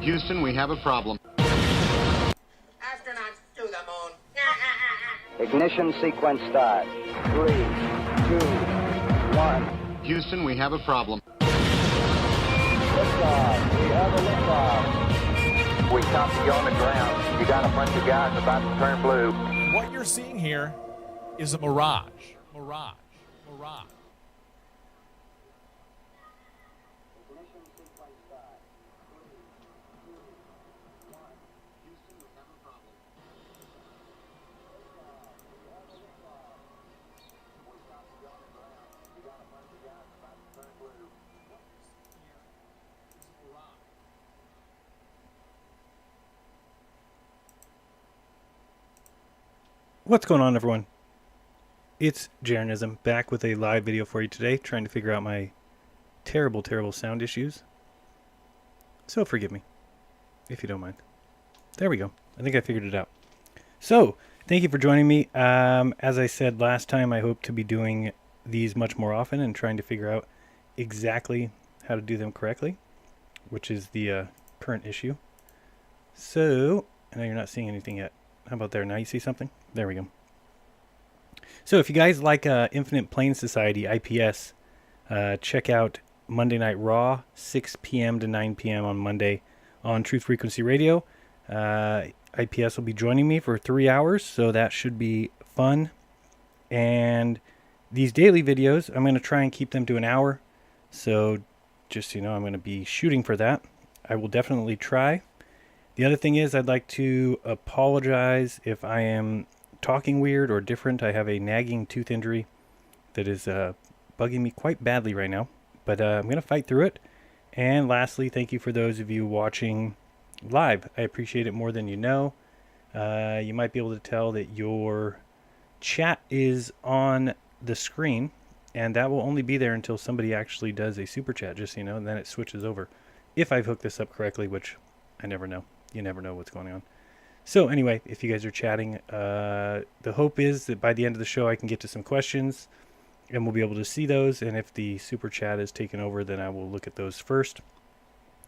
Houston, we have a problem. Astronauts to the moon. Ignition sequence start. 3, 2, 1. Houston, we have a problem. Liftoff. We have a liftoff. We copy you on the ground. You got a bunch of guys about to turn blue. What you're seeing here is a mirage. Mirage. Mirage. Ignition sequence start. 3, 2, 1. Houston, we have a problem. We copy you on the ground. You got a bunch of guys about to turn blue. What's going on, everyone? It's Jeranism back with a live video for you today, trying to figure out my terrible sound issues. So forgive me, if you don't mind. There we go. I think I figured it out. So, thank you for joining me. As I said last time, I hope to be doing these much more often and trying to figure out exactly how to do them correctly, which is the current issue. So, I know you're not seeing anything yet. How about there? Now you see something? There we go. So if you guys like Infinite Plane Society, IPS, check out Monday Night Raw, 6 p.m. to 9 p.m. on Monday on Truth Frequency Radio. IPS will be joining me for 3 hours, so that should be fun. And these daily videos, I'm going to try and keep them to an hour. So just so you know, I'm going to be shooting for that. I will definitely try. The other thing is I'd like to apologize if I am talking weird or different. I have a nagging tooth injury that is bugging me quite badly right now. But I'm going to fight through it. And lastly, thank you for those of you watching live. I appreciate it more than you know. You might be able to tell that your chat is on the screen. And that will only be there until somebody actually does a super chat, just so you know. And then it switches over. If I've hooked this up correctly, which I never know. You never know what's going on. So anyway, if you guys are chatting, the hope is that by the end of the show I can get to some questions and we'll be able to see those. And if the super chat is taken over, then I will look at those first.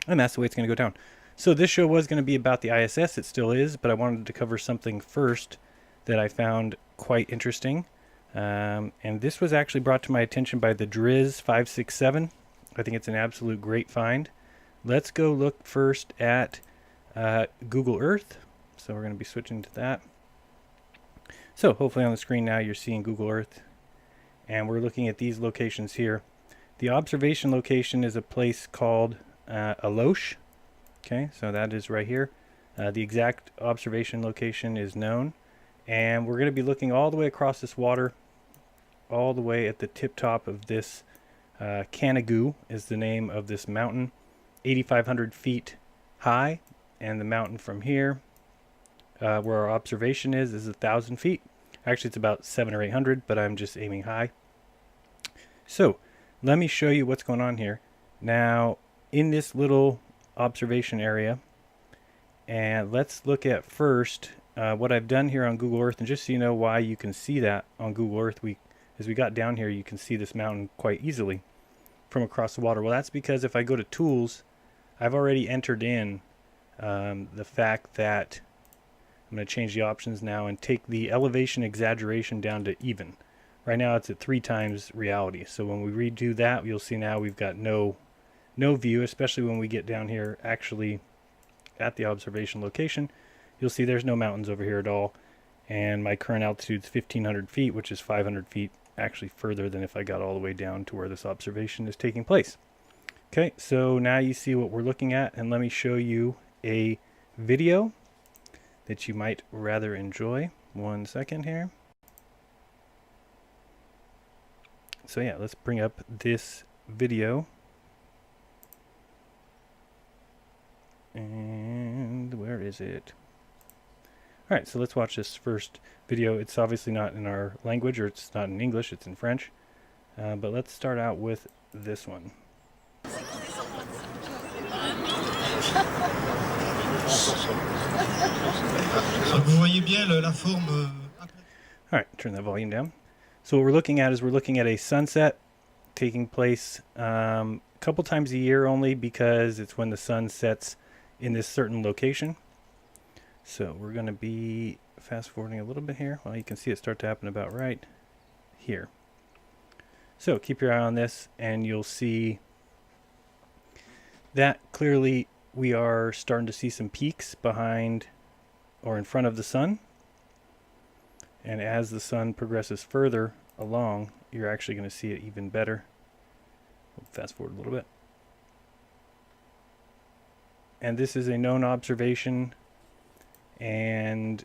And that's the way it's going to go down. So this show was going to be about the ISS. It still is, but I wanted to cover something first that I found quite interesting. And this was actually brought to my attention by the Driz 567. I think it's an absolute great find. Let's go look first at Google Earth. So we're going to be switching to that. So hopefully on the screen now you're seeing Google Earth. And we're looking at these locations here. The observation location is a place called Alosh. Okay, so that is right here. The exact observation location is known. And we're going to be looking all the way across this water. All the way at the tip top of this Canigou is the name of this mountain. 8,500 feet high. And the mountain from here, where our observation is 1,000 feet. Actually, it's about 700 or 800, but I'm just aiming high. So, let me show you what's going on here. Now, in this little observation area, and let's look at first what I've done here on Google Earth, and just so you know why you can see that on Google Earth, as we got down here, you can see this mountain quite easily from across the water. Well, that's because if I go to Tools, I've already entered in the fact that I'm going to change the options now and take the elevation exaggeration down to even. Right now it's at 3 times reality. So when we redo that, you'll see now we've got no view, especially when we get down here actually at the observation location. You'll see there's no mountains over here at all. And my current altitude is 1,500 feet, which is 500 feet actually further than if I got all the way down to where this observation is taking place. Okay, so now you see what we're looking at, and let me show you a video that you might rather enjoy. 1 second here. So yeah, let's bring up this video. And where is it? Alright, so let's watch this first video. It's obviously not in our language, or it's not in English, it's in French. But let's start out with this one. Alright, turn that volume down. So what we're looking at is a sunset taking place a couple times a year only, because it's when the sun sets in this certain location. So we're going to be fast forwarding a little bit here. Well, you can see it start to happen about right here. So keep your eye on this and you'll see that clearly we are starting to see some peaks behind or in front of the sun. And as the sun progresses further along, you're actually going to see it even better. We'll fast forward a little bit. And this is a known observation. And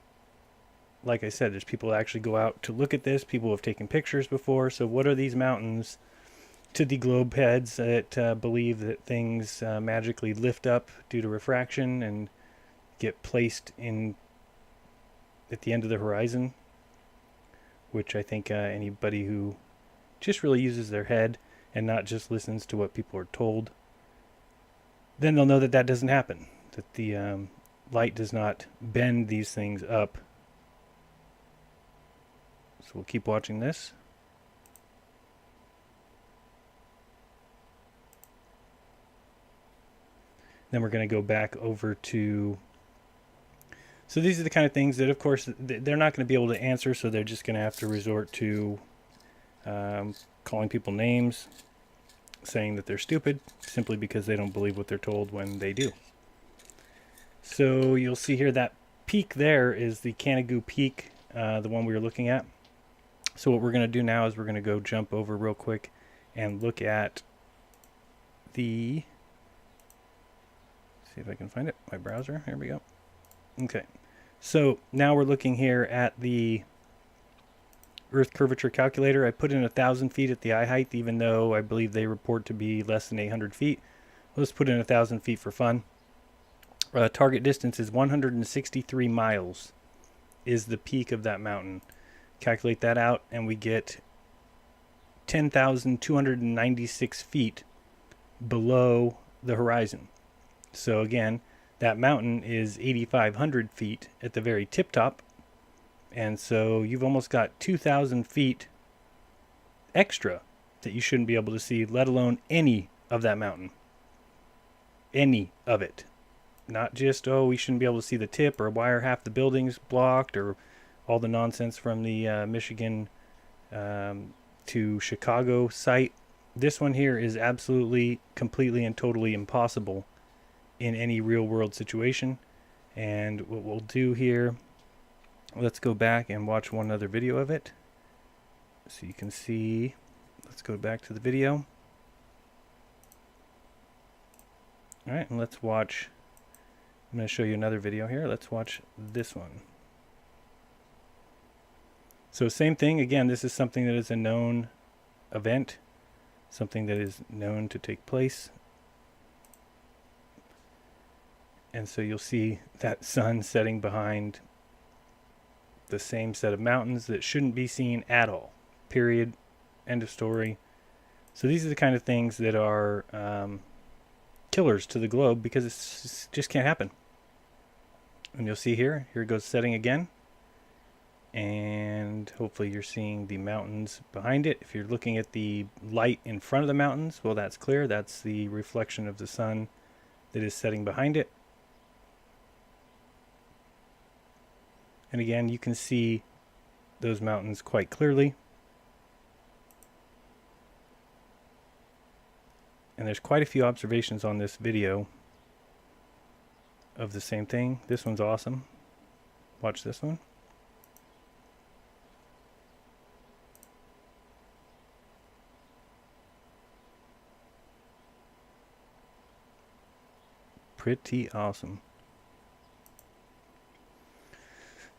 like I said, there's people that actually go out to look at this. People have taken pictures before. So what are these mountains to the globe heads that believe that things magically lift up due to refraction and get placed in at the end of the horizon? Which I think anybody who just really uses their head and not just listens to what people are told, then they'll know that that doesn't happen. That the light does not bend these things up. So we'll keep watching this. Then we're going to go back over to... So these are the kind of things that, of course, they're not going to be able to answer, so they're just going to have to resort to calling people names, saying that they're stupid, simply because they don't believe what they're told when they do. So you'll see here that peak there is the Canigou Peak, the one we were looking at. So what we're going to do now is we're going to go jump over real quick and look at the... See if I can find it. My browser. Here we go. Okay. So now we're looking here at the Earth curvature calculator. I put in 1,000 feet at the eye height, even though I believe they report to be less than 800 feet. Let's put in 1,000 feet for fun. Target distance is 163 miles is the peak of that mountain. Calculate that out and we get 10,296 feet below the horizon. So again, that mountain is 8,500 feet at the very tip top. And so you've almost got 2,000 feet extra that you shouldn't be able to see, let alone any of that mountain. Any of it. Not just, oh, we shouldn't be able to see the tip, or why are half the buildings blocked, or all the nonsense from the Michigan to Chicago site. This one here is absolutely, completely, and totally impossible in any real world situation. And what we'll do here, let's go back and watch one other video of it so you can see. Let's go back to the video. All right, and let's watch. I'm going to show you another video here. Let's watch this one. So same thing again, this is something that is a known event, something that is known to take place. And so you'll see that sun setting behind the same set of mountains that shouldn't be seen at all. Period. End of story. So these are the kind of things that are killers to the globe, because it just can't happen. And you'll see here it goes setting again. And hopefully you're seeing the mountains behind it. If you're looking at the light in front of the mountains, well, that's clear. That's the reflection of the sun that is setting behind it. And again, you can see those mountains quite clearly. And there's quite a few observations on this video of the same thing. This one's awesome. Watch this one. Pretty awesome.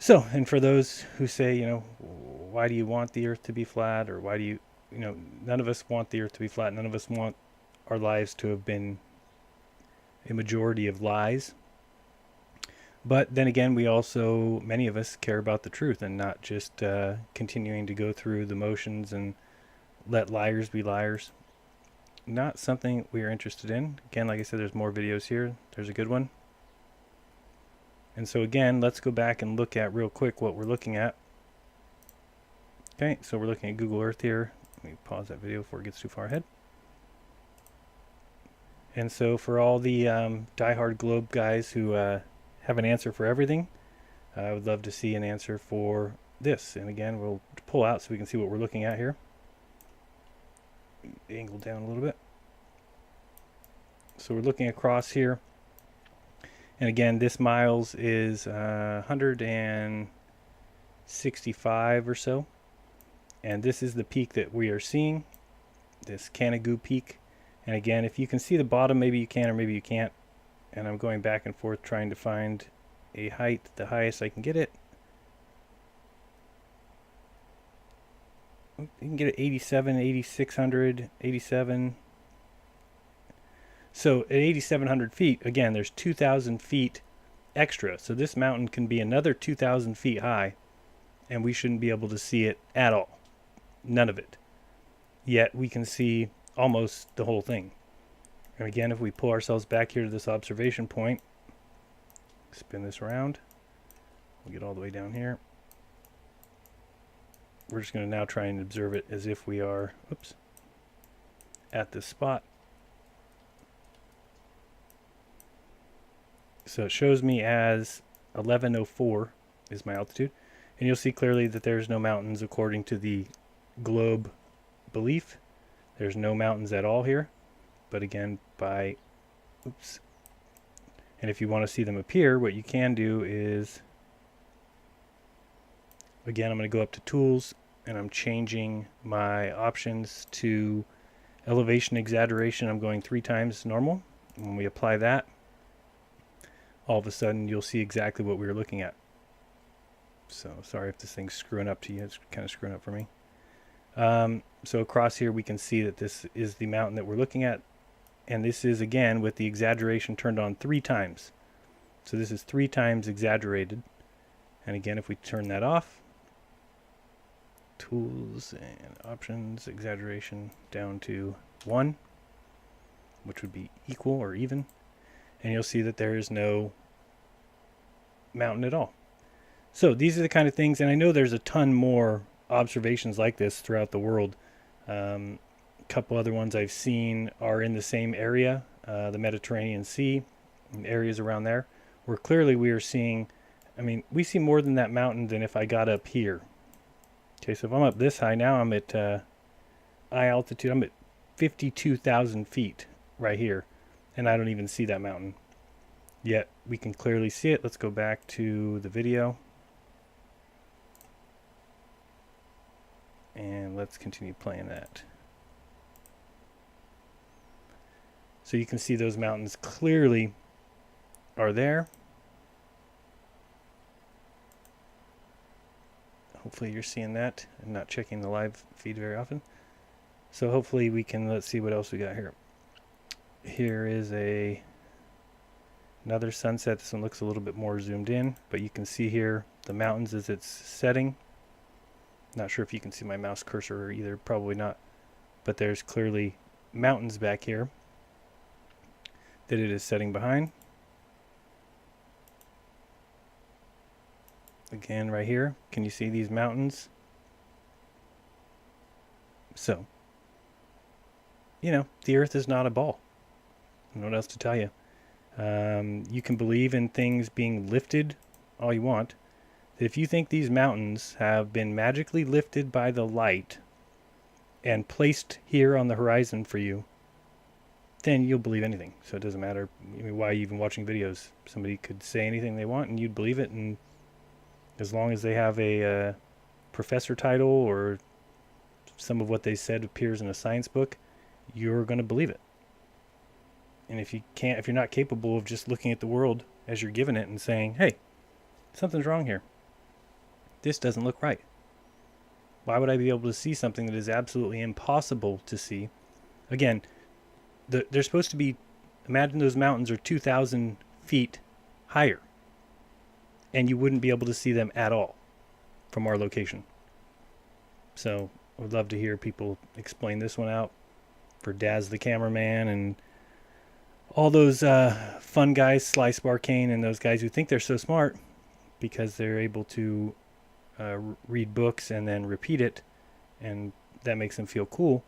So, and for those who say, you know, why do you want the earth to be flat, or why do you know, none of us want the earth to be flat. None of us want our lives to have been a majority of lies. But then again, we also, many of us care about the truth and not just continuing to go through the motions and let liars be liars. Not something we are interested in. Again, like I said, there's more videos here. There's a good one. And so again, let's go back and look at real quick what we're looking at. Okay, so we're looking at Google Earth here. Let me pause that video before it gets too far ahead. And so for all the diehard globe guys who have an answer for everything, I would love to see an answer for this. And again, we'll pull out so we can see what we're looking at here. Angle down a little bit. So we're looking across here. And again, this miles is 165 or so. And this is the peak that we are seeing, this Canigou peak. And again, if you can see the bottom, maybe you can or maybe you can't. And I'm going back and forth trying to find a height, the highest I can get it. You can get it 87, 8600, 87. So at 8,700 feet, again, there's 2,000 feet extra. So this mountain can be another 2,000 feet high, and we shouldn't be able to see it at all. None of it. Yet we can see almost the whole thing. And again, if we pull ourselves back here to this observation point, spin this around, we'll get all the way down here. We're just going to now try and observe it as if we are, oops, at this spot. So it shows me as 1104 is my altitude. And you'll see clearly that there's no mountains according to the globe belief. There's no mountains at all here. But again, by, oops. And if you want to see them appear, what you can do is, again, I'm going to go up to Tools, and I'm changing my options to elevation exaggeration. I'm going 3 times normal. When we apply that, all of a sudden you'll see exactly what we were looking at. So sorry if this thing's screwing up to you. It's kind of screwing up for me. So across here we can see that this is the mountain that we're looking at. And this is, again, with the exaggeration turned on 3 times. So this is 3 times exaggerated. And again, if we turn that off, Tools and Options, exaggeration down to 1, which would be equal or even. And you'll see that there is no mountain at all. So these are the kind of things, and I know there's a ton more observations like this throughout the world. A couple other ones I've seen are in the same area, the Mediterranean Sea, and areas around there, where clearly we are seeing, I mean, we see more than that mountain than if I got up here. Okay, so if I'm up this high now, I'm at eye altitude, I'm at 52,000 feet right here. And I don't even see that mountain. Yet we can clearly see it. Let's go back to the video. And let's continue playing that. So you can see those mountains clearly are there. Hopefully you're seeing that. I'm not checking the live feed very often. So hopefully we can, let's see what else we got here. Here is another sunset. This one looks a little bit more zoomed in, but you can see here the mountains as it's setting. Not sure if you can see my mouse cursor either, probably not. But there's clearly mountains back here that it is setting behind. Again, right here, can you see these mountains? So, you know, the Earth is not a ball. I don't know what else to tell you. You can believe in things being lifted all you want. If you think these mountains have been magically lifted by the light and placed here on the horizon for you, then you'll believe anything. So it doesn't matter, I mean, why are you even watching videos? Somebody could say anything they want and you'd believe it, and as long as they have a professor title or some of what they said appears in a science book, you're going to believe it. And if you're not capable of just looking at the world as you're given it and saying, hey, something's wrong here. This doesn't look right. Why would I be able to see something that is absolutely impossible to see? Again, they're supposed to be, imagine those mountains are 2,000 feet higher. And you wouldn't be able to see them at all from our location. So I would love to hear people explain this one out for Daz the cameraman and all those fun guys, Slice Barcane, and those guys who think they're so smart because they're able to read books and then repeat it, and that makes them feel cool.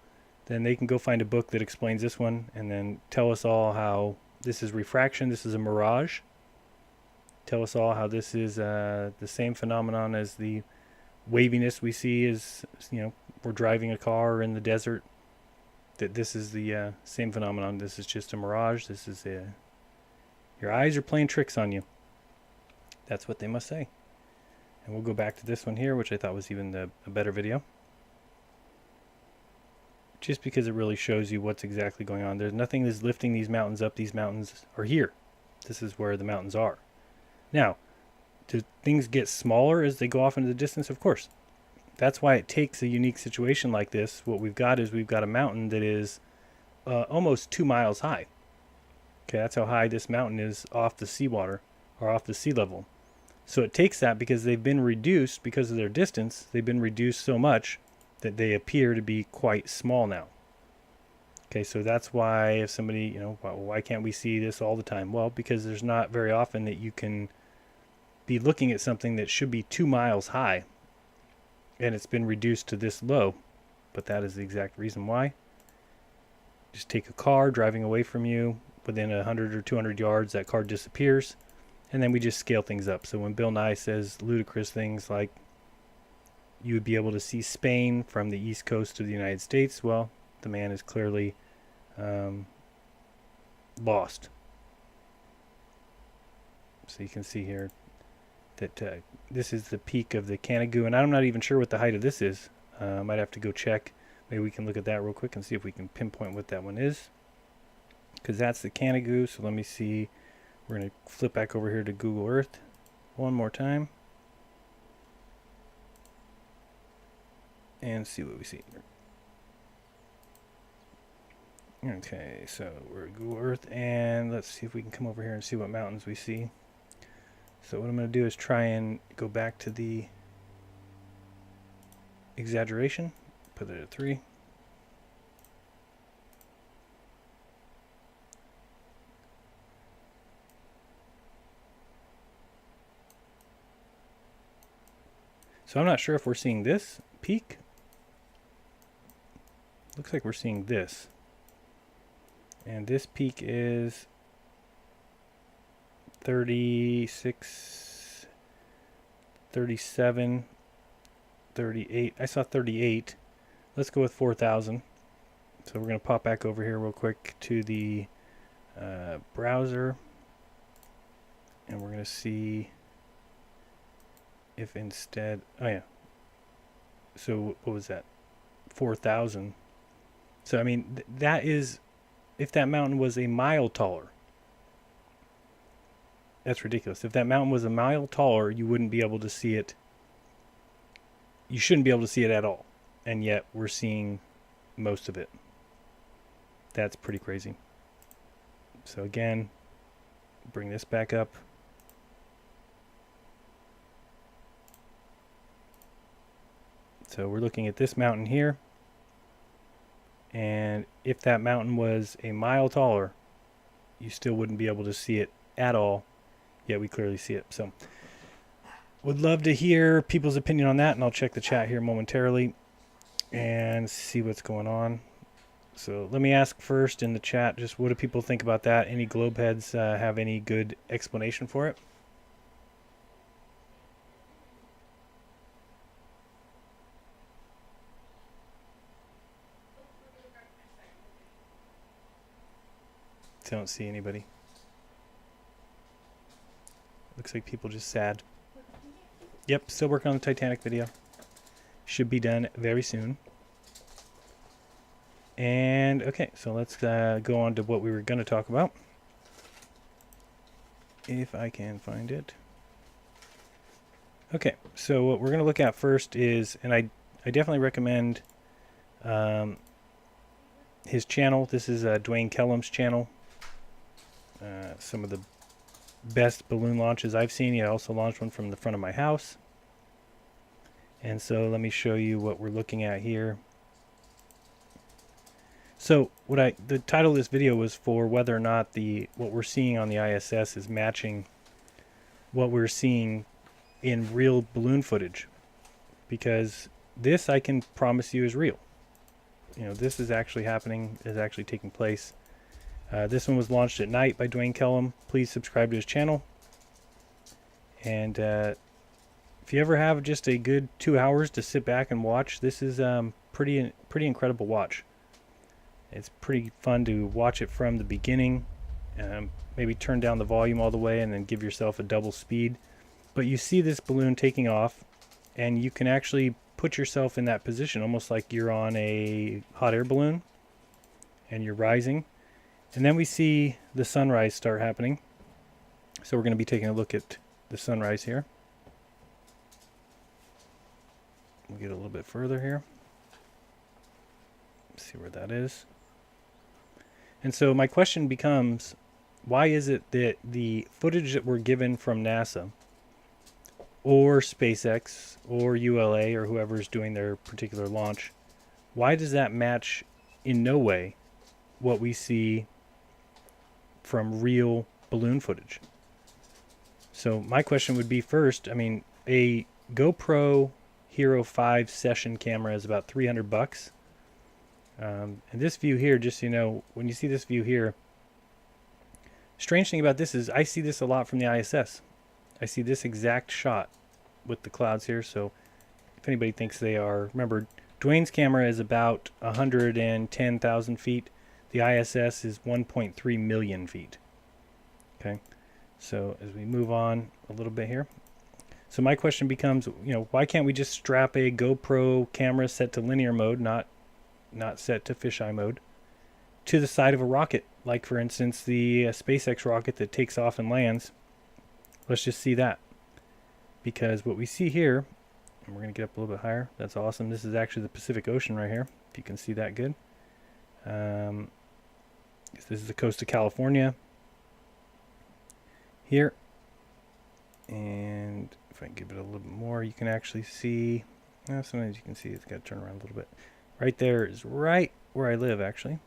then they can go find a book that explains this one and then tell us all how this is refraction, this is a mirage. Tell us all how this is the same phenomenon as the waviness we see as, we're driving a car in the desert. That this is the same phenomenon. This is just a mirage. This is your eyes are playing tricks on you. That's what they must say. And we'll go back to this one here, which I thought was even a better video. Just because it really shows you what's exactly going on. There's nothing that's lifting these mountains up. These mountains are here. This is where the mountains are. Now, do things get smaller as they go off into the distance? Of course. That's why it takes a unique situation like this. What we've got is we've got a mountain that is almost 2 miles high. Okay, that's how high this mountain is off the seawater, or off the sea level. So it takes that because they've been reduced, because of their distance, they've been reduced so much that they appear to be quite small now. Okay, so that's why if somebody, why can't we see this all the time? Well, because there's not very often that you can be looking at something that should be 2 miles high and it's been reduced to this low. But that is the exact reason why. Just take a car driving away from you, within 100 or 200 yards that car disappears, and then we just scale things up. So when Bill Nye says ludicrous things like you would be able to see Spain from the east coast of the United States, well, the man is clearly lost. So you can see here that this is the peak of the Canigou, and I'm not even sure what the height of this is. I might have to go check. Maybe we can look at that real quick and see if we can pinpoint what that one is, because that's the Canigou. So let me see. We're going to flip back over here to Google Earth one more time and see what we see here. Okay, so we're at Google Earth, and let's see if we can come over here and see what mountains we see. So what I'm going to do is try and go back to the exaggeration, put it at 3. So I'm not sure if we're seeing this peak. Looks like we're seeing this. And this peak is 36, 37, 38. I saw 38. Let's go with 4,000. So we're going to pop back over here real quick to the browser. And we're going to see if instead, oh yeah. So what was that? 4,000. So I mean, that is, if that mountain was a mile taller. That's ridiculous. If that mountain was a mile taller, you wouldn't be able to see it. You shouldn't be able to see it at all. And yet we're seeing most of it. That's pretty crazy. So again, bring this back up. So we're looking at this mountain here. And if that mountain was a mile taller, you still wouldn't be able to see it at all. Yet we clearly see it. So would love to hear people's opinion on that, and I'll check the chat here momentarily and see what's going on. So let me ask first in the chat, just what do people think about that? Any globe heads have any good explanation for it? Don't see anybody. Looks like people just sad. Yep, still working on the Titanic video. Should be done very soon. And okay, so let's go on to what we were going to talk about. If I can find it. Okay, so what we're going to look at first is, and I definitely recommend his channel. This is Dwayne Kellum's channel. Some of the best balloon launches I've seen. He also launched one from the front of my house. And so let me show you what we're looking at here. So the title of this video was for whether or not what we're seeing on the ISS is matching what we're seeing in real balloon footage. Because this, I can promise you, is real. You know, this is actually happening, is actually taking place. This one was launched at night by Dwayne Kellum. Please subscribe to his channel. And if you ever have just a good 2 hours to sit back and watch, this is pretty incredible watch. It's pretty fun to watch it from the beginning. Maybe turn down the volume all the way and then give yourself a double speed. But you see this balloon taking off, and you can actually put yourself in that position, almost like you're on a hot air balloon and you're rising. And then we see the sunrise start happening. So we're going to be taking a look at the sunrise here. We'll get a little bit further here. See where that is. And so my question becomes, why is it that the footage that we're given from NASA or SpaceX or ULA or whoever's doing their particular launch, why does that match in no way what we see from real balloon footage? So my question would be, first, I mean, a GoPro Hero 5 session camera is about $300. And this view here, just so you know, when you see this view here, strange thing about this is I see this a lot from the ISS. I see this exact shot with the clouds here. So if anybody thinks they are, remember, Dwayne's camera is about 110,000 feet. The ISS is 1.3 million feet. Okay, so as we move on a little bit here, so my question becomes, you know, why can't we just strap a GoPro camera set to linear mode, not set to fisheye mode, to the side of a rocket, like for instance the SpaceX rocket that takes off and lands? Let's just see that, because what we see here, and we're going to get up a little bit higher. That's awesome. This is actually the Pacific Ocean right here, if you can see that good. This is the coast of California here, and if I give it a little bit more, you can actually see, sometimes you can see it's got to turn around a little bit. Right there is right where I live, actually.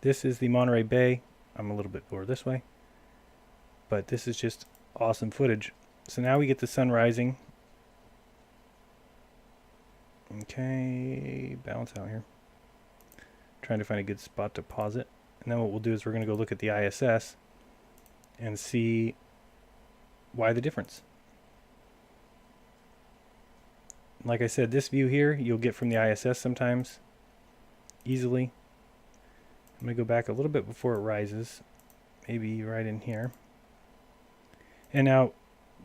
This is the Monterey Bay. I'm a little bit more this way, but this is just awesome footage. So now we get the sun rising. Okay, balance out here. Trying to find a good spot to pause it. And then what we'll do is we're going to go look at the ISS and see why the difference. Like I said, this view here you'll get from the ISS sometimes easily. I'm going to go back a little bit before it rises, maybe right in here. And now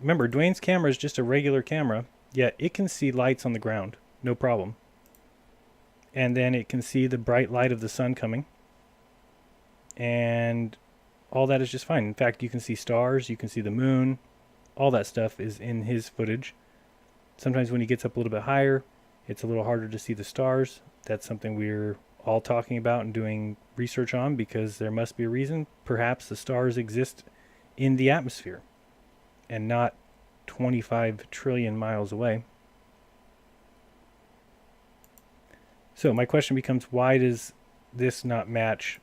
remember, Dwayne's camera is just a regular camera, yet it can see lights on the ground, no problem. And then it can see the bright light of the sun coming, and all that is just fine. In fact, you can see stars, you can see the moon, all that stuff is in his footage. Sometimes when he gets up a little bit higher, it's a little harder to see the stars. That's something we're all talking about and doing research on, because there must be a reason. Perhaps the stars exist in the atmosphere and not 25 trillion miles away. So my question becomes, why does this not match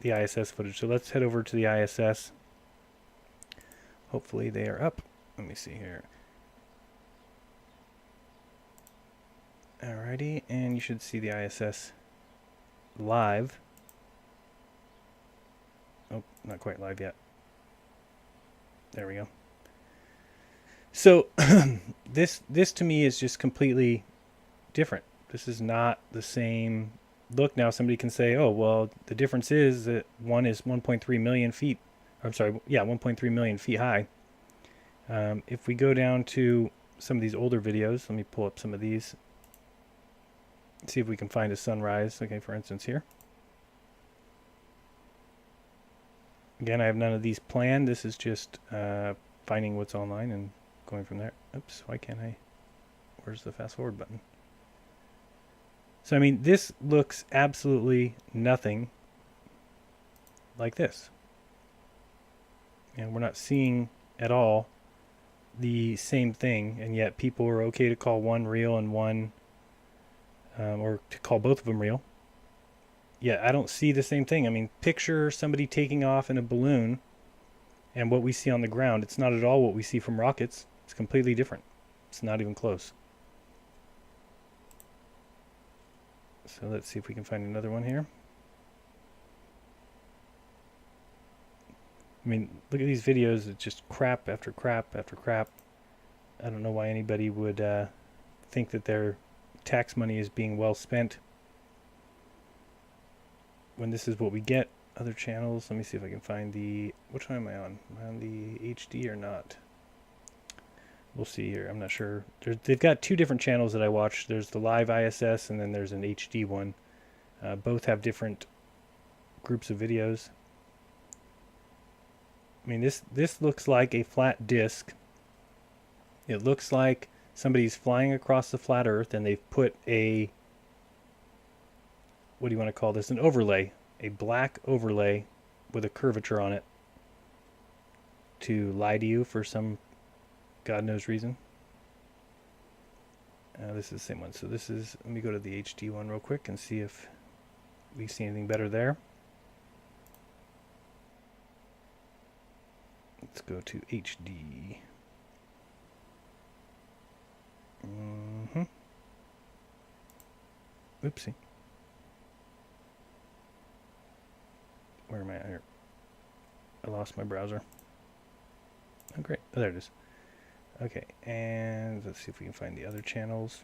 the ISS footage? So let's head over to the ISS. Hopefully they are up. Let me see here. Alrighty, and you should see the ISS live. Oh, not quite live yet. There we go. So this to me is just completely different. This is not the same look. Now somebody can say, oh, well, the difference is that one is 1.3 million feet. I'm sorry, yeah, 1.3 million feet high. If we go down to some of these older videos, let me pull up some of these. See if we can find a sunrise. Okay, for instance here. Again, I have none of these planned. This is just finding what's online and going from there. Oops, why can't I? Where's the fast forward button? So, I mean, this looks absolutely nothing like this. And we're not seeing at all the same thing, and yet people are okay to call one real and one, or to call both of them real. Yeah, I don't see the same thing. I mean, picture somebody taking off in a balloon and what we see on the ground. It's not at all what we see from rockets. It's completely different. It's not even close. So let's see if we can find another one here. I mean, look at these videos. It's just crap after crap after crap. I don't know why anybody would think that their tax money is being well spent when this is what we get. Other channels. Let me see if I can find the... Which one am I on? Am I on the HD or not? We'll see here. I'm not sure. They've got two different channels that I watch. There's the live ISS and then there's an HD one. Both have different groups of videos. I mean, this looks like a flat disc. It looks like somebody's flying across the flat Earth and they've put a... What do you want to call this? An overlay. A black overlay with a curvature on it to lie to you for some God knows reason. This is the same one. So this is, let me go to the HD one real quick and see if we see anything better there. Let's go to HD. Oopsie. Where am I at here? I lost my browser. Oh, great. Oh, there it is. Okay, and let's see if we can find the other channels.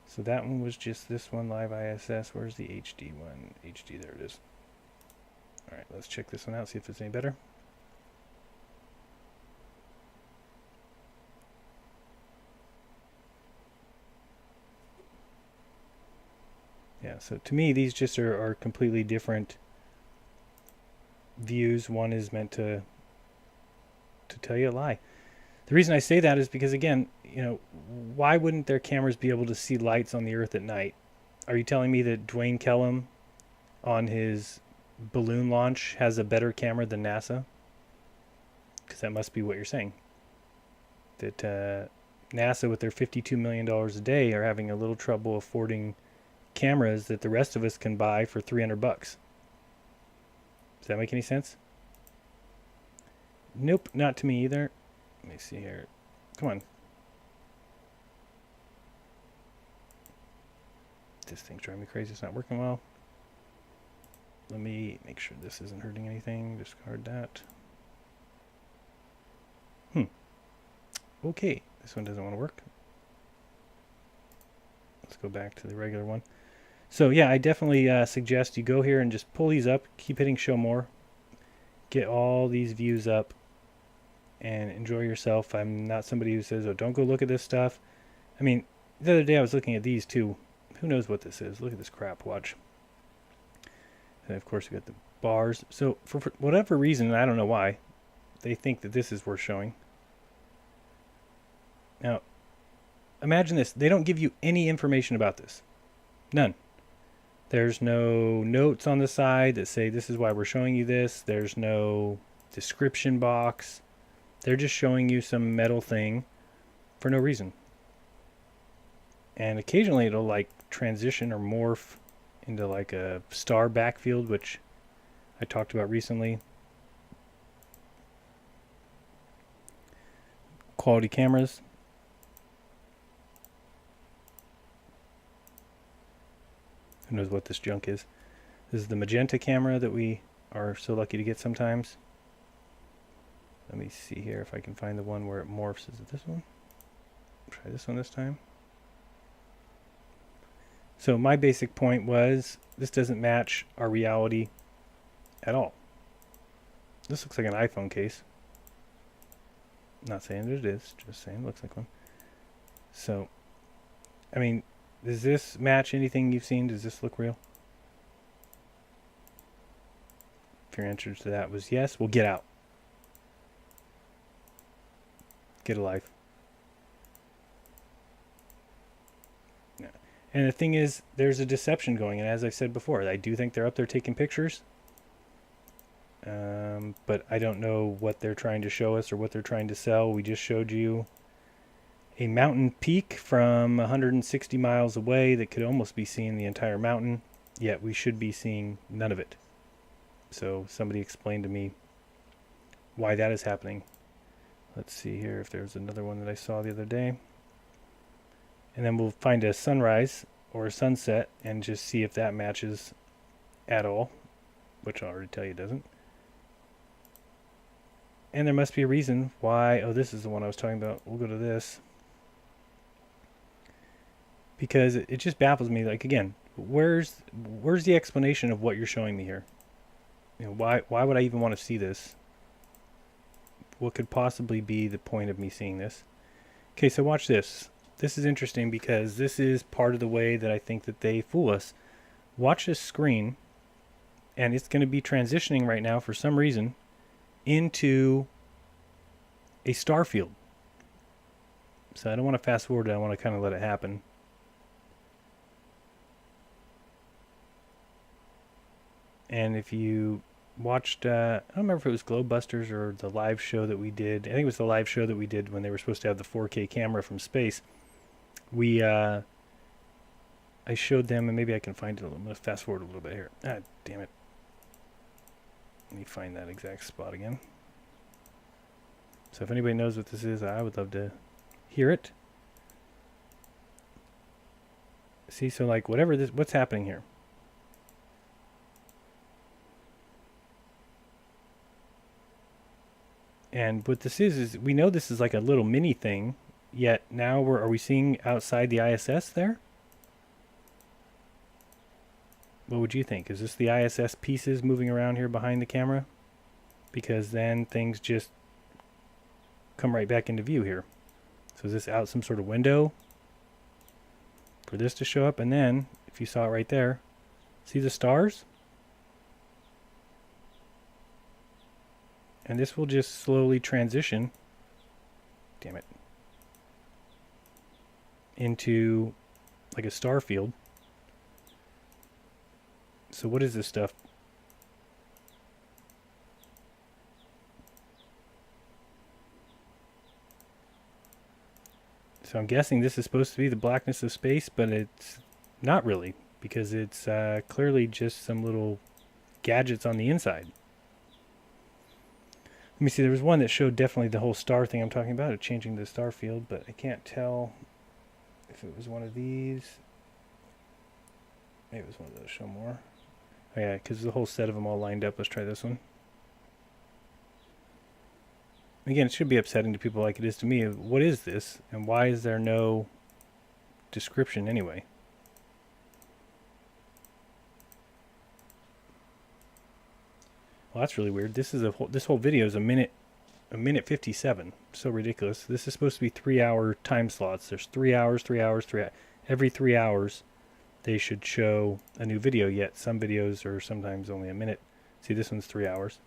So that one was just this one, live ISS. Where's the HD one? HD, there it is. All right, let's check this one out, see if it's any better. Yeah, so to me, these just are completely different views. One is meant to tell you a lie. The reason I say that is because, again, you know, why wouldn't their cameras be able to see lights on the Earth at night? Are you telling me that Dwayne Kellum on his balloon launch has a better camera than NASA? Because that must be what you're saying. That NASA, with their $52 million a day, are having a little trouble affording cameras that the rest of us can buy for $300. Does that make any sense? Nope, not to me either. Let me see here. Come on. This thing's driving me crazy. It's not working well. Let me make sure this isn't hurting anything. Discard that. Okay, this one doesn't want to work. Let's go back to the regular one. So yeah, I definitely suggest you go here and just pull these up. Keep hitting show more. Get all these views up and enjoy yourself. I'm not somebody who says, oh, don't go look at this stuff. I mean, the other day I was looking at these too. Who knows what this is? Look at this crap. Watch. And of course we got the bars. So for whatever reason, I don't know why, they think that this is worth showing. Now, imagine this. They don't give you any information about this. None. There's no notes on the side that say this is why we're showing you this. There's no description box. They're just showing you some metal thing for no reason. And occasionally it'll like transition or morph into like a star backfield, which I talked about recently. Quality cameras. Who knows what this junk is? This is the magenta camera that we are so lucky to get sometimes. Let me see here if I can find the one where it morphs. Is it this one? Try this one this time. So my basic point was this doesn't match our reality at all. This looks like an iPhone case. Not saying that it is, just saying it looks like one. So, I mean, does this match anything you've seen? Does this look real? If your answer to that was yes, well, get out. Get a life. Yeah. And the thing is, there's a deception going, and as I said before, I do think they're up there taking pictures. But I don't know what they're trying to show us or what they're trying to sell. We just showed you a mountain peak from 160 miles away that could almost be seeing the entire mountain, yet we should be seeing none of it. So somebody explained to me why that is happening. Let's see here if there's another one that I saw the other day. And then we'll find a sunrise or a sunset and just see if that matches at all, which I'll already tell you it doesn't. And there must be a reason why. Oh, this is the one I was talking about. We'll go to this. Because it just baffles me. Like, again, where's the explanation of what you're showing me here? You know, why would I even want to see this? What could possibly be the point of me seeing this? Okay, so watch this. This is interesting because this is part of the way that I think that they fool us. Watch this screen, and it's going to be transitioning right now for some reason into a star field. So I don't want to fast forward it. I want to kind of let it happen. And if you watched, I don't remember if it was Globebusters or the live show that we did. I think it was the live show that we did when they were supposed to have the 4K camera from space. I showed them, and maybe I can find it. I'm going to fast forward a little bit here. Ah, damn it. Let me find that exact spot again. So if anybody knows what this is, I would love to hear it. See, so like what's happening here? And what this is we know this is like a little mini thing, yet now are we seeing outside the ISS there? What would you think? Is this the ISS pieces moving around here behind the camera? Because then things just come right back into view here. So is this out some sort of window for this to show up? And then, if you saw it right there, see the stars? And this will just slowly transition, damn it, into like a star field. So what is this stuff? So I'm guessing this is supposed to be the blackness of space, but it's not really, because it's clearly just some little gadgets on the inside. Let me see, there was one that showed definitely the whole star thing I'm talking about, changing the star field, but I can't tell if it was one of these. Maybe it was one of those, show more. Oh yeah, because the whole set of them all lined up. Let's try this one. Again, it should be upsetting to people like it is to me. What is this, and why is there no description anyway? Well, that's really weird. This whole video is a minute 57. So ridiculous. This is supposed to be 3-hour time slots. There's 3 hours, 3 hours, 3 hours. Every 3 hours, they should show a new video. Yet some videos are sometimes only a minute. See, this one's 3 hours.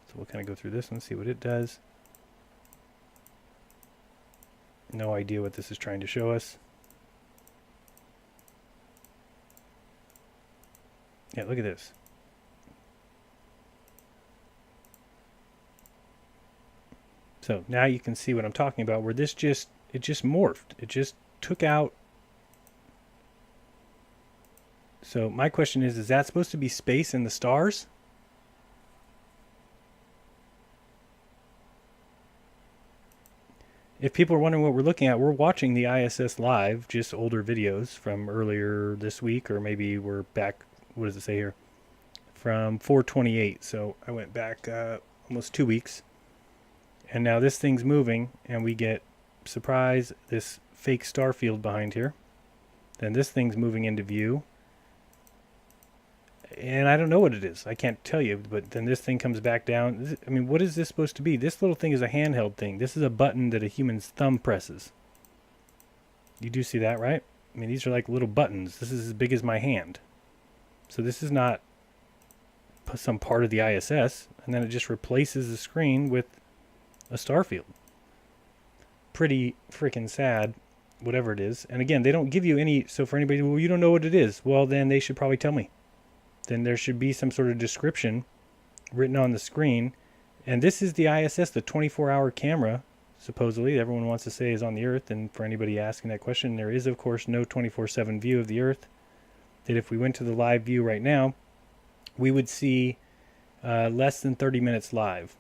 So we'll kind of go through this one, see what it does. No idea what this is trying to show us. Yeah, look at this. So now you can see what I'm talking about, where it just morphed. It just took out. So my question is that supposed to be space and the stars? If people are wondering what we're looking at, we're watching the ISS live, just older videos from earlier this week, or maybe we're back, what does it say here? From 4/28. So I went back almost 2 weeks. And now this thing's moving, and we get, surprise, this fake star field behind here. Then this thing's moving into view. And I don't know what it is. I can't tell you, but then this thing comes back down. I mean, what is this supposed to be? This little thing is a handheld thing. This is a button that a human's thumb presses. You do see that, right? I mean, these are like little buttons. This is as big as my hand. So this is not some part of the ISS. And then it just replaces the screen with a star field. Pretty freaking sad, whatever it is. And again, they don't give you any, so for anybody, well, you don't know what it is. Well, then they should probably tell me. Then there should be some sort of description written on the screen. And this is the ISS, the 24-hour camera, supposedly, everyone wants to say is on the Earth. And for anybody asking that question, there is, of course, no 24/7 view of the Earth. That if we went to the live view right now, we would see less than 30 minutes live.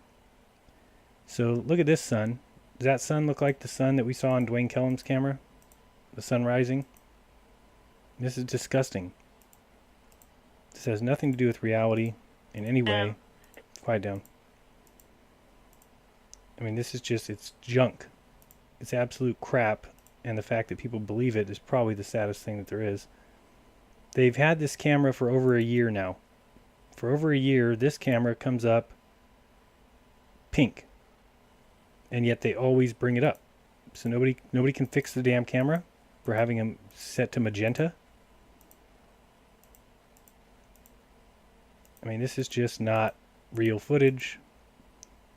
So look at this sun. Does that sun look like the sun that we saw on Dwayne Kellum's camera? The sun rising? This is disgusting. This has nothing to do with reality in any way. Quiet down. I mean, this is just, it's junk. It's absolute crap, and the fact that people believe it is probably the saddest thing that there is. They've had this camera for over a year now. For over a year, this camera comes up pink, and yet they always bring it up. So nobody can fix the damn camera for having them set to magenta. I mean, this is just not real footage.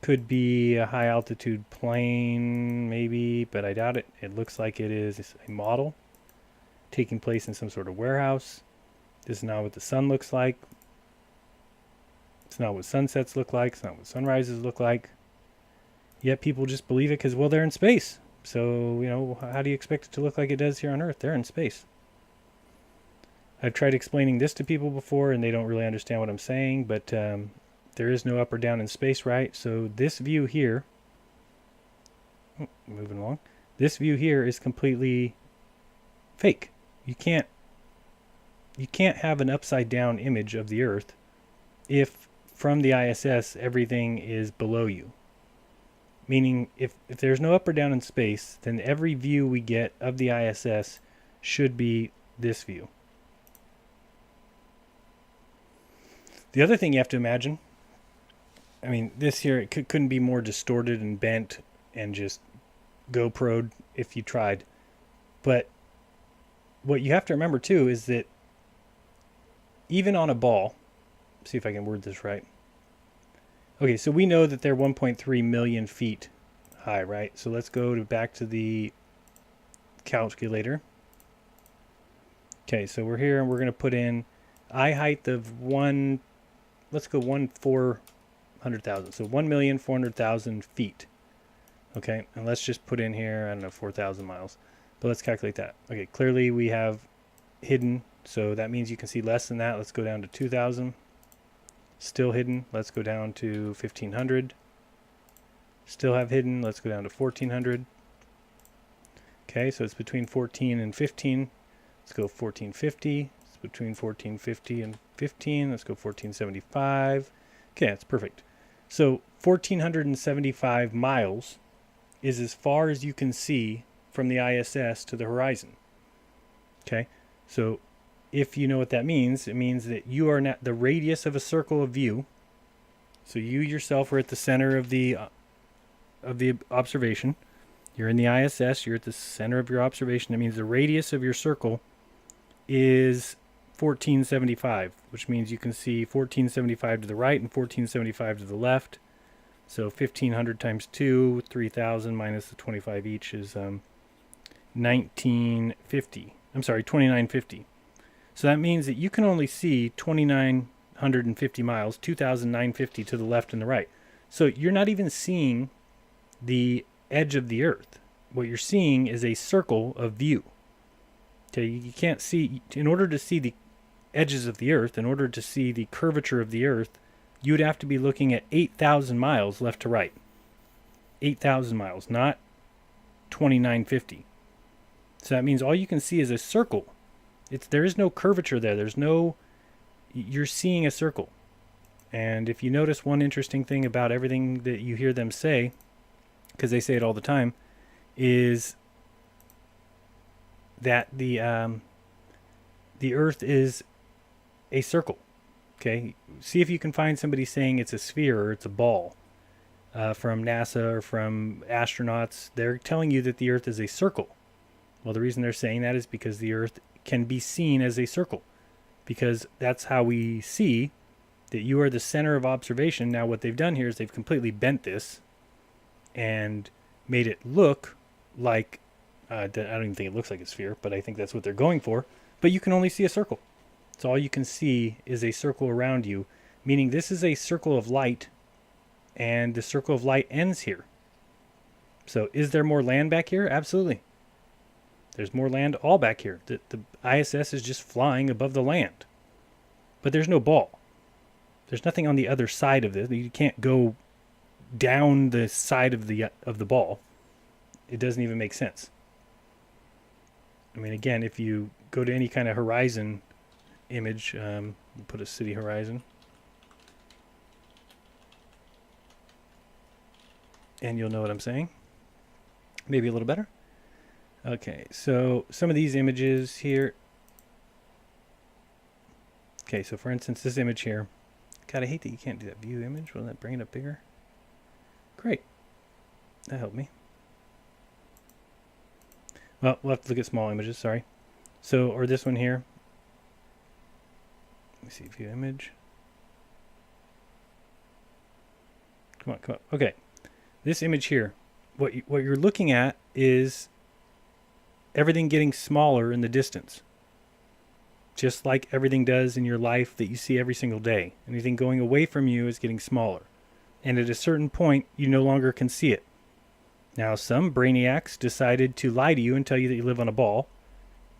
Could be a high altitude plane, maybe, but I doubt it. It looks like it is a model taking place in some sort of warehouse. This is not what the sun looks like. It's not what sunsets look like. It's not what sunrises look like. Yet people just believe it because, well, they're in space. So, you know, how do you expect it to look like it does here on Earth? They're in space. I've tried explaining this to people before, and they don't really understand what I'm saying, but there is no up or down in space, right? So this view here, moving along, this view here is completely fake. You can't have an upside down image of the Earth if from the ISS everything is below you. Meaning if there's no up or down in space, then every view we get of the ISS should be this view. The other thing you have to imagine, I mean, this here, it couldn't be more distorted and bent and just GoPro'd if you tried. But what you have to remember too is that even on a ball, see if I can word this right. Okay, so we know that they're 1.3 million feet high, right? So let's go back to the calculator. Okay, so we're here and we're going to put in eye height of let's go 400,000. So 1,400,000 feet. Okay, and let's just put in here, I don't know, 4,000 miles. But let's calculate that. Okay, clearly we have hidden, so that means you can see less than that. Let's go down to 2,000. Still hidden. Let's go down to 1,500. Still have hidden. Let's go down to 1,400. Okay, so it's between 14 and 15. Let's go 1450. It's between 1450 and 15. Let's go 1475. Okay, that's perfect. So 1,475 miles is as far as you can see from the ISS to the horizon. Okay, so if you know what that means, it means that you are not the radius of a circle of view. So you yourself are at the center of the observation. You're in the ISS. You're at the center of your observation. That means the radius of your circle is 1475, which means you can see 1475 to the right and 1475 to the left. So 1,500 times 2, 3,000 minus the 25 each is 1950. I'm sorry, 2950. So that means that you can only see 2,950 miles, 2,950 to the left and the right. So you're not even seeing the edge of the Earth. What you're seeing is a circle of view. Okay, you can't see, in order to see the edges of the Earth, in order to see the curvature of the Earth, you would have to be looking at 8,000 miles left to right. 8,000 miles, not 2,950. So that means all you can see is a circle. There is no curvature there. You're seeing a circle. And if you notice one interesting thing about everything that you hear them say, because they say it all the time, is that the Earth is a circle. Okay, see if you can find somebody saying it's a sphere or it's a ball from NASA or from astronauts. They're telling you that the Earth is a circle. Well, the reason they're saying that is because the Earth can be seen as a circle, because that's how we see that you are the center of observation. Now, what they've done here is they've completely bent this and made it look like, I don't even think it looks like a sphere, but I think that's what they're going for. But you can only see a circle. So all you can see is a circle around you, meaning this is a circle of light, and the circle of light ends here. So is there more land back here? Absolutely. There's more land all back here. The ISS is just flying above the land. But there's no ball. There's nothing on the other side of this. You can't go down the side of the ball. It doesn't even make sense. I mean, again, if you go to any kind of horizon image, put a city horizon, and you'll know what I'm saying. Maybe a little better. Okay, so some of these images here. Okay, so for instance, this image here. God, I hate that you can't do that view image. Will that bring it up bigger? Great. That helped me. Well, we'll have to look at small images, sorry. So, or this one here. Let me see, view image. Come on, come on. Okay. This image here, what you're looking at is everything getting smaller in the distance. Just like everything does in your life that you see every single day. Anything going away from you is getting smaller. And at a certain point, you no longer can see it. Now, some brainiacs decided to lie to you and tell you that you live on a ball.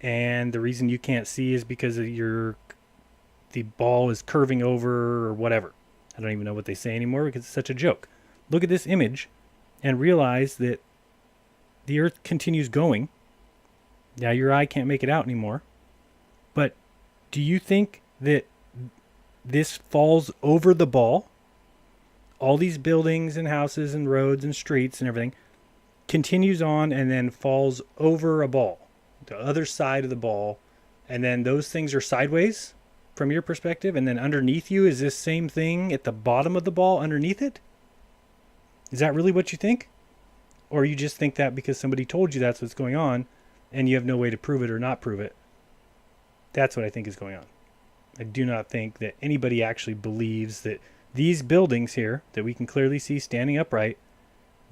And the reason you can't see is because of the ball is curving over or whatever. I don't even know what they say anymore because it's such a joke. Look at this image and realize that the Earth continues going. Now, your eye can't make it out anymore. But do you think that this falls over the ball? All these buildings and houses and roads and streets and everything continues on and then falls over a ball, the other side of the ball, and then those things are sideways from your perspective, and then underneath you is this same thing at the bottom of the ball underneath it? Is that really what you think? Or you just think that because somebody told you that's what's going on and you have no way to prove it or not prove it? That's what I think is going on. I do not think that anybody actually believes that these buildings here that we can clearly see standing upright,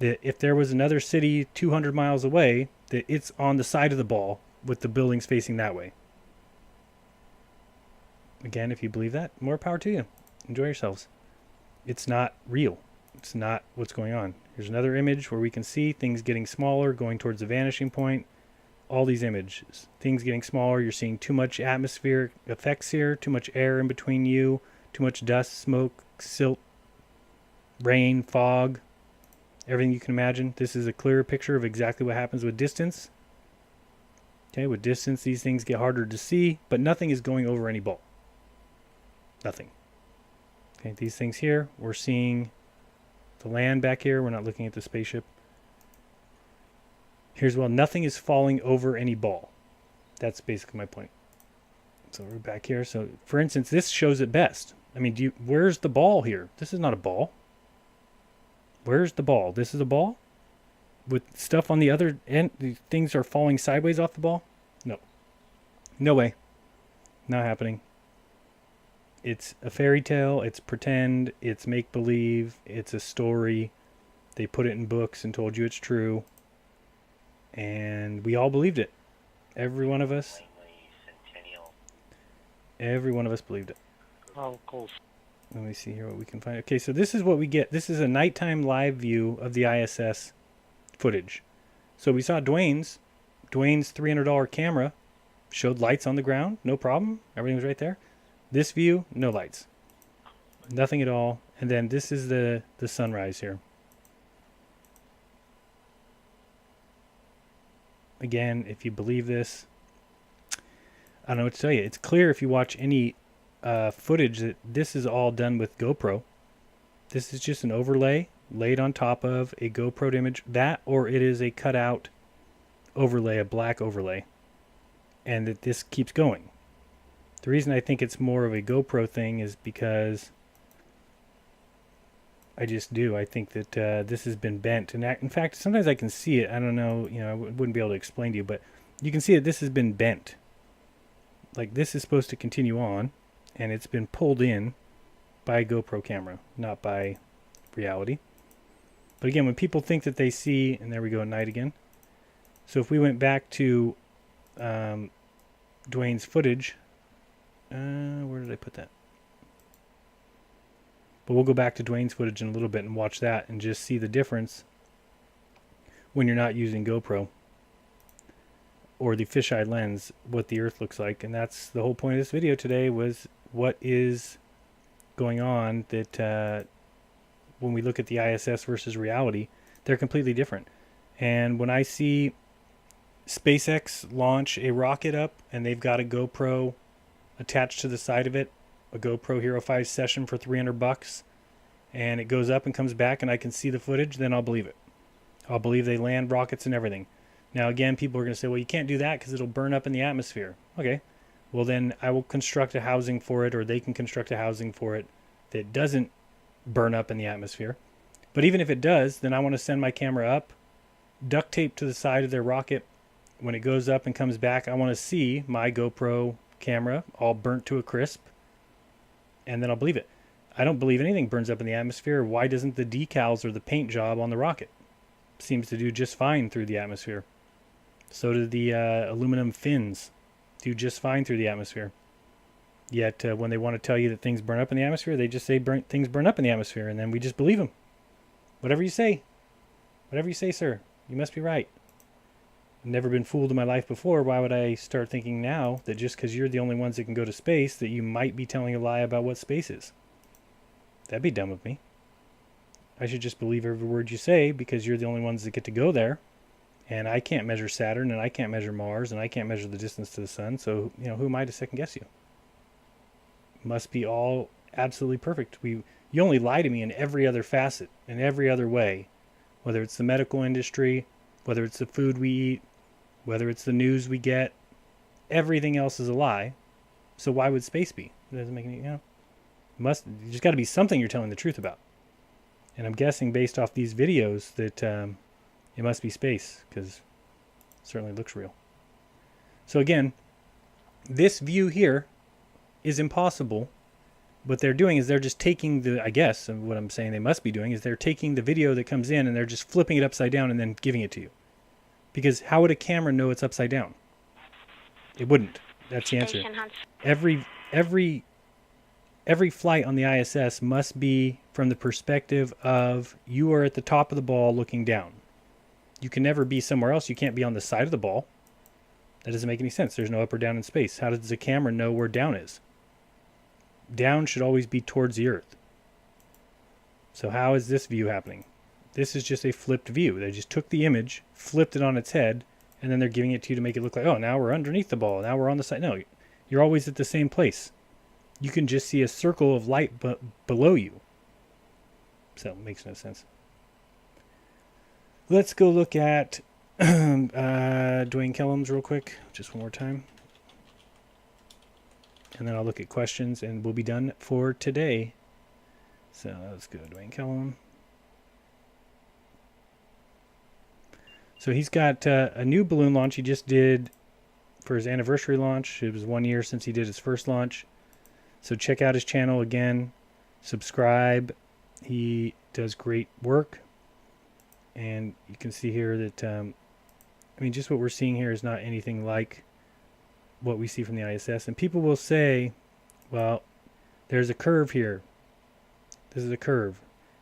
that if there was another city 200 miles away, that it's on the side of the ball with the buildings facing that way. Again, if you believe that, more power to you. Enjoy yourselves. It's not real. It's not what's going on. Here's another image where we can see things getting smaller, going towards the vanishing point. All these images, things getting smaller. You're seeing too much atmospheric effects here, too much air in between you, too much dust, smoke, silt, rain, fog, everything you can imagine. This is a clearer picture of exactly what happens with distance. Okay, with distance, these things get harder to see, but nothing is going over any ball. Nothing. Okay, these things here, we're seeing the land back here. We're not looking at the spaceship. Here's, well, nothing is falling over any ball. That's basically my point. So we're back here. So, for instance, this shows it best. I mean, where's the ball here? This is not a ball. Where's the ball? This is a ball? With stuff on the other end, things are falling sideways off the ball? No. No way. Not happening. It's a fairy tale. It's pretend. It's make-believe. It's a story. They put it in books and told you it's true. And we all believed it. Every one of us. Every one of us believed it. Oh, cool. Let me see here what we can find. Okay, so this is what we get. This is a nighttime live view of the ISS footage. So we saw Dwayne's $300 camera showed lights on the ground. No problem. Everything was right there. This view, no lights. Nothing at all. And then this is the sunrise here. Again, if you believe this, I don't know what to tell you. It's clear if you watch any footage that this is all done with GoPro. This is just an overlay laid on top of a GoPro image. That, or it is a cutout overlay, a black overlay. And that this keeps going. The reason I think it's more of a GoPro thing is because I just do. I think that this has been bent. And in fact, sometimes I can see it. I don't know, I wouldn't be able to explain to you, but you can see that this has been bent. Like, this is supposed to continue on, and it's been pulled in by a GoPro camera, not by reality. But again, when people think that they see, and there we go at night again. So if we went back to Dwayne's footage, where did I put that? But we'll go back to Dwayne's footage in a little bit and watch that and just see the difference when you're not using GoPro or the fisheye lens, what the Earth looks like. And that's the whole point of this video today, was what is going on, that when we look at the ISS versus reality, they're completely different. And when I see SpaceX launch a rocket up, and they've got a GoPro attached to the side of it, a GoPro Hero 5 session for $300, and it goes up and comes back, and I can see the footage, then I'll believe it. I'll believe they land rockets and everything. Now, again, people are going to say, well, you can't do that because it'll burn up in the atmosphere. Okay, well, then I will construct a housing for it, or they can construct a housing for it that doesn't burn up in the atmosphere. But even if it does, then I want to send my camera up, duct tape to the side of their rocket. When it goes up and comes back, I want to see my GoPro camera all burnt to a crisp, and then I'll believe it. I don't believe anything burns up in the atmosphere. Why doesn't the decals or the paint job on the rocket? Seems to do just fine through the atmosphere. So do the aluminum fins. Do just fine through the atmosphere. Yet when they want to tell you that things burn up in the atmosphere, they just say things burn up in the atmosphere, and then we just believe them. Whatever you say, sir, you must be right. I've never been fooled in my life before. Why would I start thinking now that just because you're the only ones that can go to space, that you might be telling a lie about what space is? That'd be dumb of me. I should just believe every word you say because you're the only ones that get to go there. And I can't measure Saturn, and I can't measure Mars, and I can't measure the distance to the sun. So, who am I to second guess you? Must be all absolutely perfect. You only lie to me in every other facet, in every other way. Whether it's the medical industry, whether it's the food we eat, whether it's the news we get, everything else is a lie. So why would space be? It doesn't make any, there's got to be something you're telling the truth about. And I'm guessing based off these videos that it must be space, because it certainly looks real. So again, this view here is impossible. What they're doing is they're just taking I guess, and what I'm saying they must be doing is they're taking the video that comes in and they're just flipping it upside down and then giving it to you. Because how would a camera know it's upside down? It wouldn't. That's the answer. Every flight on the ISS must be from the perspective of you are at the top of the ball looking down. You can never be somewhere else. You can't be on the side of the ball. That doesn't make any sense. There's no up or down in space. How does the camera know where down is? Down should always be towards the Earth. So how is this view happening? This is just a flipped view. They just took the image, flipped it on its head, and then they're giving it to you to make it look like, oh, now we're underneath the ball. Now we're on the side. No, you're always at the same place. You can just see a circle of light below you. So it makes no sense. Let's go look at Dwayne Kellum's real quick, just one more time. And then I'll look at questions, and we'll be done for today. So let's go to Dwayne Kellum. So he's got a new balloon launch he just did for his anniversary launch. It was 1 year since he did his first launch. So check out his channel again. Subscribe. He does great work. And you can see here that, just what we're seeing here is not anything like what we see from the ISS. And people will say, well, there's a curve here. This is a curve.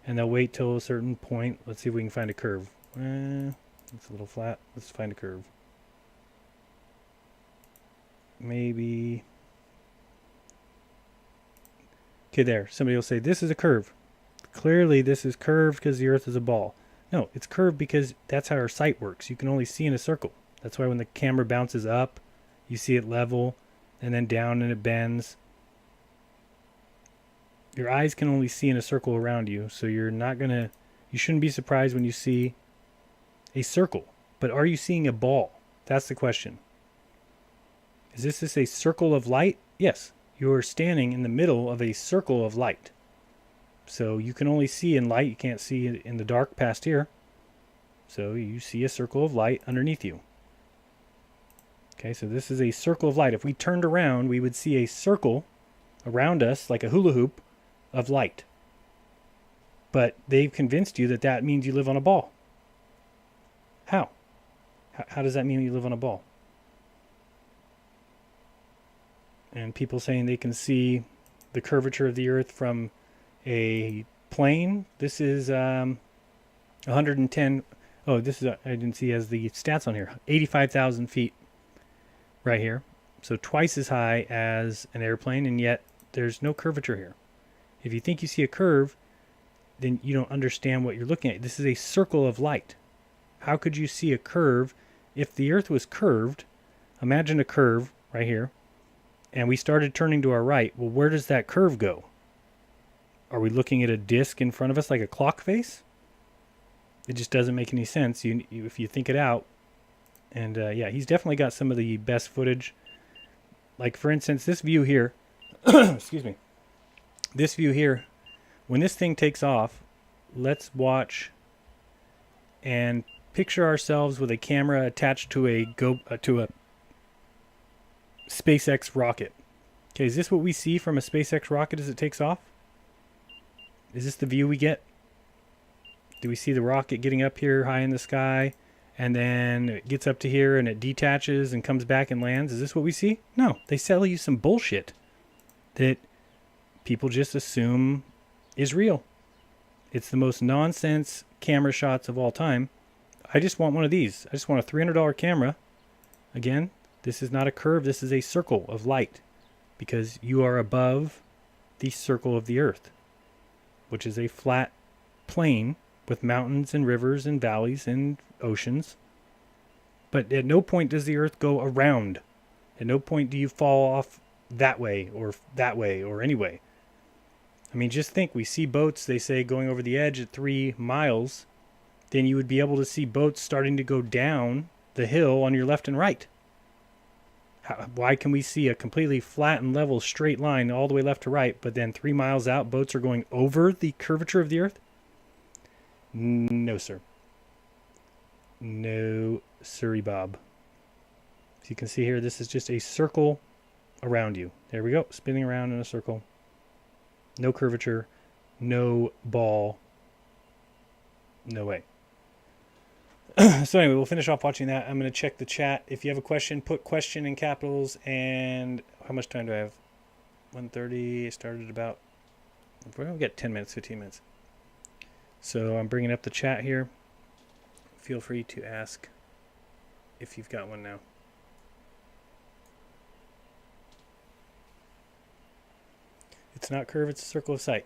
And they'll wait till a certain point. Let's see if we can find a curve. It's a little flat. Let's find a curve. Maybe. Okay, there. Somebody will say, this is a curve. Clearly, this is curved because the Earth is a ball. No, it's curved because that's how our sight works. You can only see in a circle. That's why when the camera bounces up, you see it level, and then down and it bends. Your eyes can only see in a circle around you, so you shouldn't be surprised when you see a circle. But are you seeing a ball? That's the question. Is this a circle of light? Yes. You are standing in the middle of a circle of light. So you can only see in light. You can't see in the dark past here. So you see a circle of light underneath you. Okay, so this is a circle of light. If we turned around, we would see a circle around us, like a hula hoop, of light. But they've convinced you that that means you live on a ball. How? How does that mean you live on a ball? And people saying they can see the curvature of the Earth from a plane. This is 110. Oh, this is, I didn't see as the stats on here. 85,000 feet right here. So twice as high as an airplane, and yet there's no curvature here. If you think you see a curve, then you don't understand what you're looking at. This is a circle of light. How could you see a curve if the Earth was curved, imagine a curve right here, and we started turning to our right, well, where does that curve go? Are we looking at a disc in front of us like a clock face? It just doesn't make any sense if you think it out. And yeah, he's definitely got some of the best footage. Like, for instance, this view here, excuse me, this view here, when this thing takes off, let's watch and picture ourselves with a camera attached to a SpaceX rocket. Okay, is this what we see from a SpaceX rocket as it takes off? Is this the view we get? Do we see the rocket getting up here high in the sky, and then it gets up to here and it detaches and comes back and lands? Is this what we see? No, they sell you some bullshit that people just assume is real. It's the most nonsense camera shots of all time. I just want one of these. I just want a $300 camera. Again, this is not a curve. This is a circle of light, because you are above the circle of the Earth, which is a flat plane with mountains and rivers and valleys and oceans. But at no point does the Earth go around. At no point do you fall off that way or any way. I mean, just think, we see boats, they say, going over the edge at 3 miles. Then you would be able to see boats starting to go down the hill on your left and right. Why can we see a completely flat and level straight line all the way left to right, but then 3 miles out, boats are going over the curvature of the Earth? No, sir. No, sirree, Bob. As you can see here, this is just a circle around you. There we go, spinning around in a circle. No curvature, no ball, no way. So anyway, we'll finish off watching that. I'm going to check the chat. If you have a question, put question in capitals. And how much time do I have? 1:30. Started about, we'll get 10 minutes, 15 minutes. So I'm bringing up the chat here. Feel free to ask if you've got one now. It's not curved, it's a circle of sight.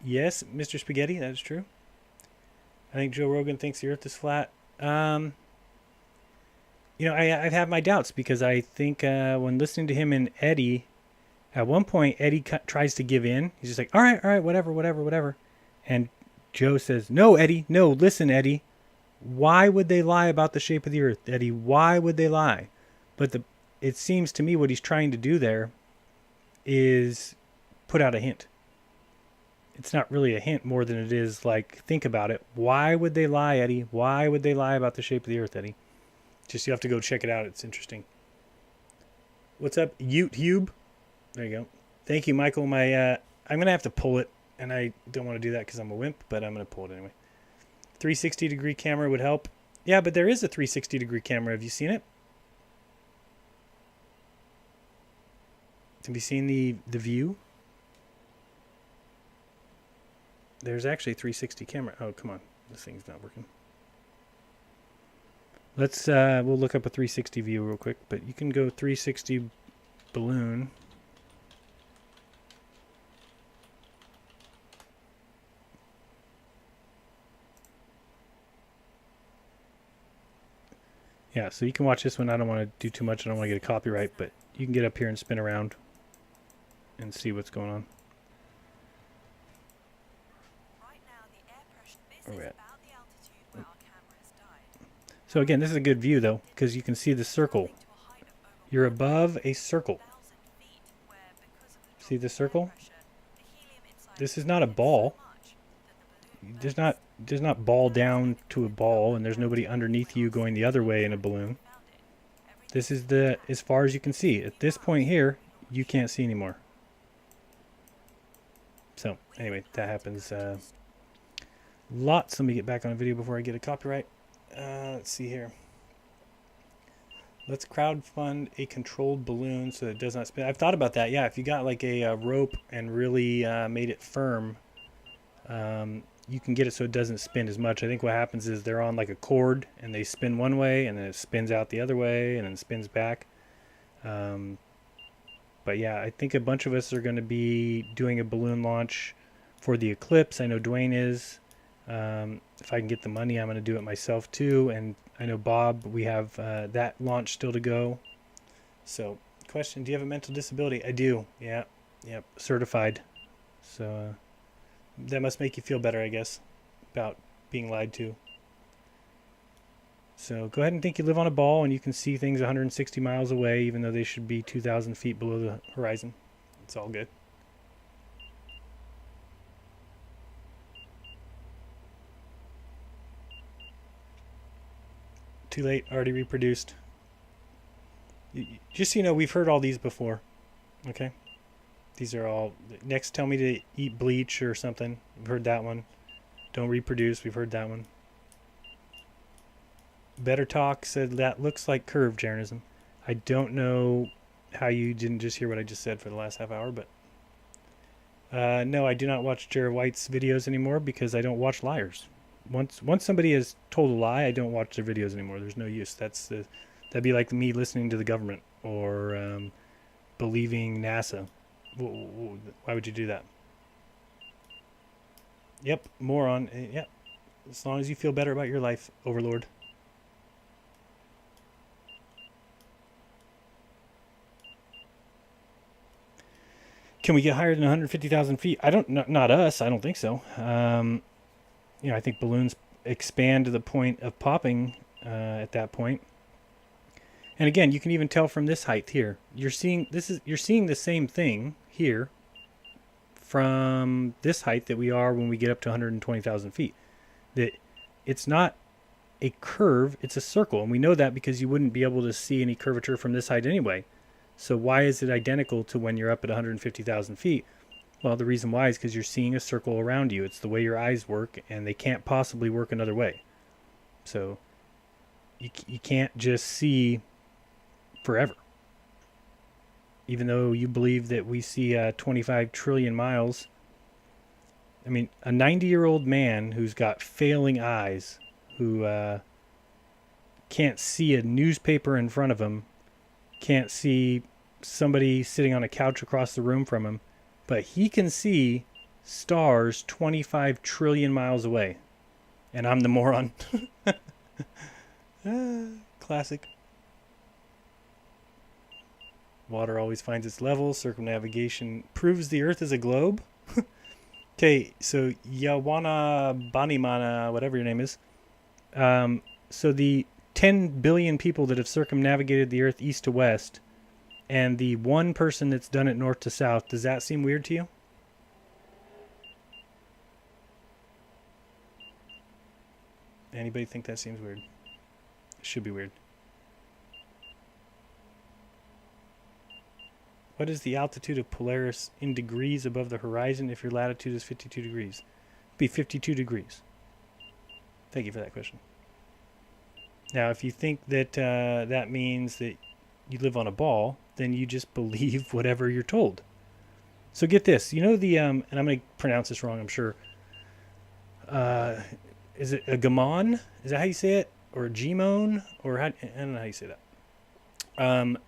Yes, Mr. Spaghetti, that is true. I think Joe Rogan thinks the Earth is flat. You know, I've had my doubts, because I think when listening to him and Eddie, at one point Eddie tries to give in. He's just like, all right, whatever. And Joe says, no, Eddie, no, listen, Eddie. Why would they lie about the shape of the Earth, Eddie? Why would they lie? But it seems to me what he's trying to do there is put out a hint. It's not really a hint more than it is like, think about it. Why would they lie, Eddie? Why would they lie about the shape of the Earth, Eddie? Just, you have to go check it out. It's interesting. What's up, YouTube? There you go. Thank you, Michael. I'm going to have to pull it, and I don't want to do that because I'm a wimp, but I'm going to pull it anyway. 360-degree camera would help. Yeah, but there is a 360-degree camera. Have you seen it? Have you seen the view? There's actually a 360 camera. Oh, come on. This thing's not working. Let's, we'll look up a 360 view real quick, but you can go 360 balloon. Yeah, so you can watch this one. I don't want to do too much. I don't want to get a copyright, but you can get up here and spin around and see what's going on. Where are we at? So again, this is a good view though, because you can see the circle. You're above a circle. See the circle? This is not a ball. There's not ball down to a ball, and there's nobody underneath you going the other way in a balloon. This is as far as you can see. At this point here, you can't see anymore. So anyway, that happens. Lots. Let me get back on a video before I get a copyright. Let's see here. Let's crowdfund a controlled balloon so it does not spin. I've thought about that. Yeah, if you got like a rope and really made it firm, you can get it so it doesn't spin as much. I think what happens is they're on like a cord and they spin one way and then it spins out the other way and then spins back. But yeah, I think a bunch of us are going to be doing a balloon launch for the eclipse. I know Dwayne is. If I can get the money, I'm going to do it myself too. And I know Bob, we have that launch still to go. So, question, do you have a mental disability? I do. Yeah. Yep. Certified. So, that must make you feel better, I guess, about being lied to. So, go ahead and think you live on a ball and you can see things 160 miles away, even though they should be 2,000 feet below the horizon. It's all good. Too late, already reproduced. Just so you know, we've heard all these before. Okay? These are all... Next, tell me to eat bleach or something. We've heard that one. Don't reproduce. We've heard that one. Better Talk said that looks like curved jeranism. I don't know how you didn't just hear what I just said for the last half hour, but... no, I do not watch Jared White's videos anymore because I don't watch liars. Once somebody has told a lie, I don't watch their videos anymore. There's no use. That'd be like me listening to the government or believing NASA. Why would you do that? Yep, moron. Yep. As long as you feel better about your life, Overlord. Can we get higher than 150,000 feet? Not us. I don't think so. I think balloons expand to the point of popping at that point. And again, you can even tell from this height here. You're seeing the same thing here from this height that we are when we get up to 120,000 feet. That it's not a curve, it's a circle. And we know that because you wouldn't be able to see any curvature from this height anyway. So why is it identical to when you're up at 150,000 feet? Well, the reason why is because you're seeing a circle around you. It's the way your eyes work, and they can't possibly work another way. So you can't just see forever. Even though you believe that we see 25 trillion miles. I mean, a 90-year-old man who's got failing eyes, who can't see a newspaper in front of him, can't see somebody sitting on a couch across the room from him, but he can see stars 25 trillion miles away. And I'm the moron. Classic. Water always finds its level. Circumnavigation proves the Earth is a globe. Okay, so Yawana Banimana, whatever your name is. So the 10 billion people that have circumnavigated the Earth east to west, and the one person that's done it north to south, does that seem weird to you? Anybody think that seems weird? It should be weird. What is the altitude of Polaris in degrees above the horizon if your latitude is 52 degrees? It'd be 52 degrees. Thank you for that question. Now, if you think that that means that you live on a ball, then you just believe whatever you're told. So get this. You know the, and I'm going to pronounce this wrong, I'm sure. Is it a gamon? Is that how you say it? Or a gmon? Or I don't know how you say that.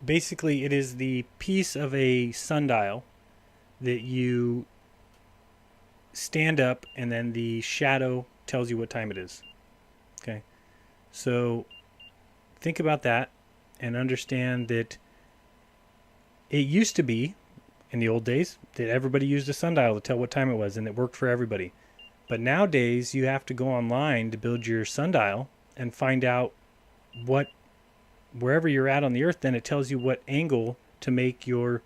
Basically, it is the piece of a sundial that you stand up and then the shadow tells you what time it is. Okay. So think about that and understand that it used to be, in the old days, that everybody used a sundial to tell what time it was, and it worked for everybody. But nowadays, you have to go online to build your sundial and find out what, wherever you're at on the Earth, then it tells you what angle to make your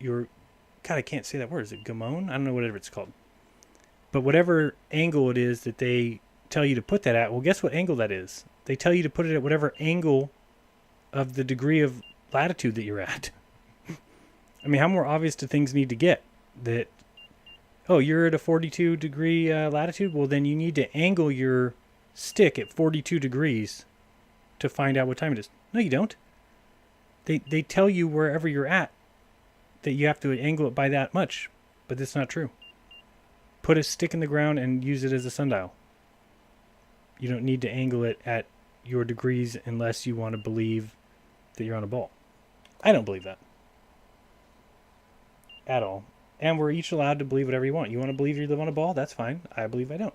God, I can't say that word. Is it gamon? I don't know, whatever it's called. But whatever angle it is that they tell you to put that at, well, guess what angle that is? They tell you to put it at whatever angle of the degree of latitude that you're at. I mean, how more obvious do things need to get? That, oh, you're at a 42 degree latitude? Well, then you need to angle your stick at 42 degrees to find out what time it is. No, you don't. They tell you wherever you're at that you have to angle it by that much, but that's not true. Put a stick in the ground and use it as a sundial. You don't need to angle it at your degrees unless you want to believe that you're on a ball. I don't believe that at all. And we're each allowed to believe whatever you want. You want to believe you live on a ball? That's fine. I believe I don't.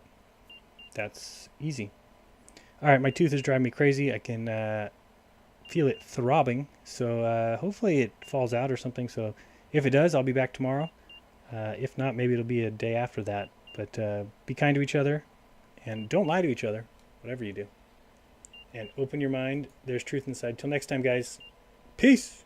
That's easy. All right, my tooth is driving me crazy. I can feel it throbbing. So hopefully it falls out or something. So if it does, I'll be back tomorrow. If not, maybe it'll be a day after that. But be kind to each other and don't lie to each other, whatever you do. And open your mind. There's truth inside. Till next time, guys. Peace.